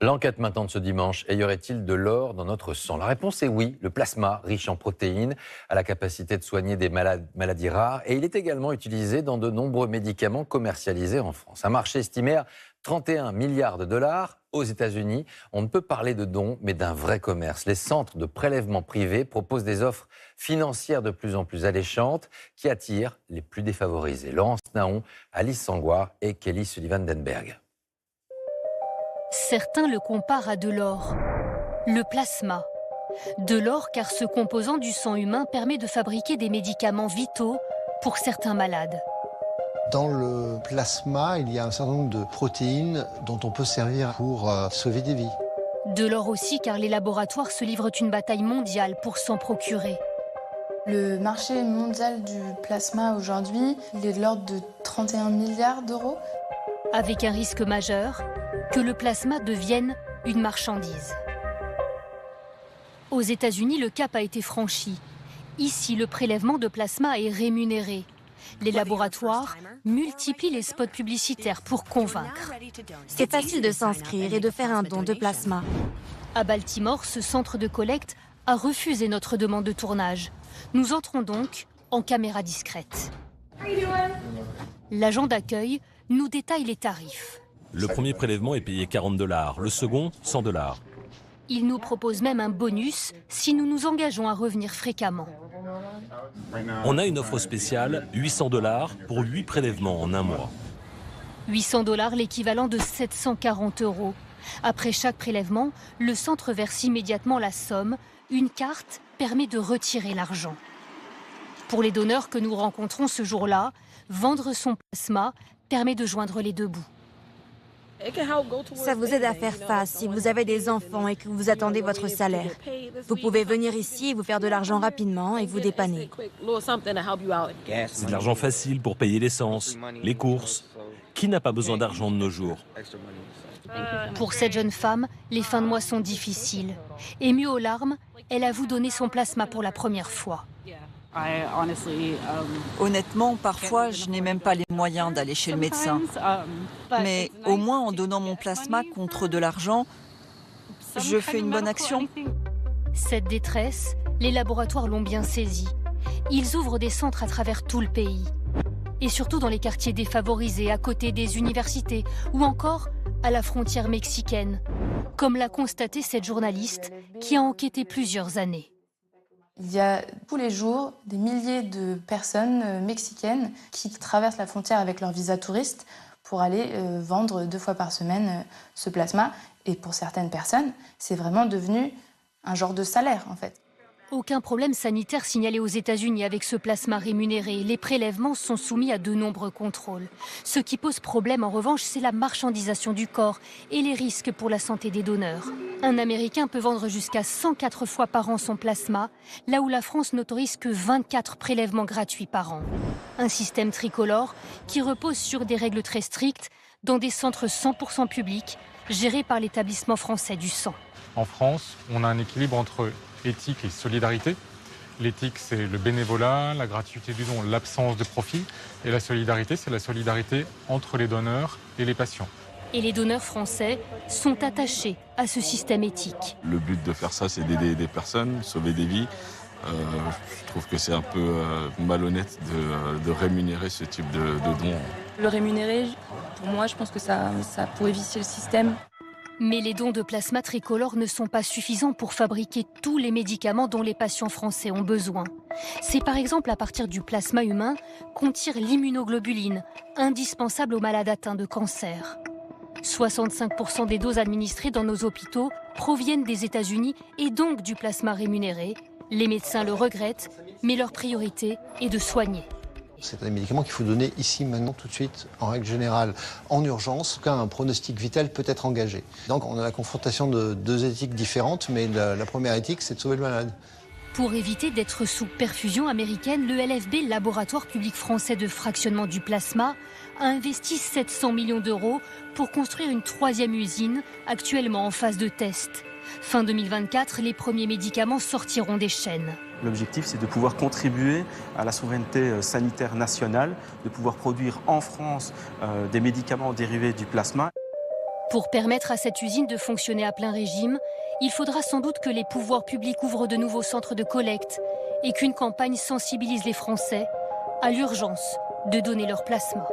L'enquête maintenant de ce dimanche, et y aurait-il de l'or dans notre sang? La réponse est oui. Le plasma, riche en protéines, a la capacité de soigner des maladies rares et il est également utilisé dans de nombreux médicaments commercialisés en France. Un marché estimé à 31 milliards de dollars. Aux États-Unis, on ne peut parler de dons, mais d'un vrai commerce. Les centres de prélèvement privés proposent des offres financières de plus en plus alléchantes qui attirent les plus défavorisés. Laurence Naon, Alice Sangoire et Kelly Sullivan-Denberg. Certains le comparent à de l'or, le plasma. De l'or car ce composant du sang humain permet de fabriquer des médicaments vitaux pour certains malades. Dans le plasma, il y a un certain nombre de protéines dont on peut servir pour sauver des vies. De l'or aussi car les laboratoires se livrent une bataille mondiale pour s'en procurer. Le marché mondial du plasma aujourd'hui, il est de l'ordre de 31 milliards d'euros. Avec un risque majeur, que le plasma devienne une marchandise. Aux États-Unis, le cap a été franchi. Ici, le prélèvement de plasma est rémunéré. Les laboratoires multiplient les spots publicitaires pour convaincre. C'est facile de s'inscrire et de faire un don de plasma. À Baltimore, ce centre de collecte a refusé notre demande de tournage. Nous entrons donc en caméra discrète. L'agent d'accueil nous détaille les tarifs. Le premier prélèvement est payé 40 $, le second 100 $. Il nous propose même un bonus si nous nous engageons à revenir fréquemment. On a une offre spéciale, 800 $ pour 8 prélèvements en un mois. 800 $, l'équivalent de 740 €. Après chaque prélèvement, le centre verse immédiatement la somme. Une carte permet de retirer l'argent. Pour les donneurs que nous rencontrons ce jour-là, vendre son plasma permet de joindre les deux bouts. Ça vous aide à faire face si vous avez des enfants et que vous attendez votre salaire. Vous pouvez venir ici et vous faire de l'argent rapidement et vous dépanner. C'est de l'argent facile pour payer l'essence, les courses. Qui n'a pas besoin d'argent de nos jours? Pour cette jeune femme, les fins de mois sont difficiles. Émue aux larmes, elle avoue donner son plasma pour la première fois. Honnêtement, parfois, je n'ai même pas les moyens d'aller chez le médecin. Mais au moins, en donnant mon plasma contre de l'argent, je fais une bonne action. Cette détresse, les laboratoires l'ont bien saisie. Ils ouvrent des centres à travers tout le pays. Et surtout dans les quartiers défavorisés, à côté des universités ou encore à la frontière mexicaine. Comme l'a constaté cette journaliste qui a enquêté plusieurs années. Il y a tous les jours des milliers de personnes mexicaines qui traversent la frontière avec leur visa touriste pour aller vendre 2 fois par semaine ce plasma. Et pour certaines personnes, c'est vraiment devenu un genre de salaire en fait. Aucun problème sanitaire signalé aux États-Unis avec ce plasma rémunéré. Les prélèvements sont soumis à de nombreux contrôles. Ce qui pose problème en revanche, c'est la marchandisation du corps et les risques pour la santé des donneurs. Un Américain peut vendre jusqu'à 104 fois par an son plasma, là où la France n'autorise que 24 prélèvements gratuits par an. Un système tricolore qui repose sur des règles très strictes dans des centres 100% publics gérés par l'établissement français du sang. En France, on a un équilibre entre éthique et solidarité. L'éthique, c'est le bénévolat, la gratuité du don, l'absence de profit. Et la solidarité, c'est la solidarité entre les donneurs et les patients. Et les donneurs français sont attachés à ce système éthique. Le but de faire ça, c'est d'aider des personnes, sauver des vies. Je trouve que c'est un peu malhonnête de rémunérer ce type de don. Le rémunérer, pour moi, je pense que ça pourrait vicier le système. Mais les dons de plasma tricolore ne sont pas suffisants pour fabriquer tous les médicaments dont les patients français ont besoin. C'est par exemple à partir du plasma humain qu'on tire l'immunoglobuline, indispensable aux malades atteints de cancer. 65% des doses administrées dans nos hôpitaux proviennent des États-Unis et donc du plasma rémunéré. Les médecins le regrettent, mais leur priorité est de soigner. C'est un médicament qu'il faut donner ici, maintenant, tout de suite, en règle générale, en urgence, quand un pronostic vital peut être engagé. Donc on a la confrontation de deux éthiques différentes, mais la première éthique, c'est de sauver le malade. Pour éviter d'être sous perfusion américaine, le LFB, Laboratoire public français de fractionnement du plasma, a investi 700 millions d'euros pour construire une 3e usine, actuellement en phase de test. Fin 2024, les premiers médicaments sortiront des chaînes. L'objectif, c'est de pouvoir contribuer à la souveraineté sanitaire nationale, de pouvoir produire en France des médicaments dérivés du plasma. Pour permettre à cette usine de fonctionner à plein régime, il faudra sans doute que les pouvoirs publics ouvrent de nouveaux centres de collecte et qu'une campagne sensibilise les Français à l'urgence de donner leur plasma.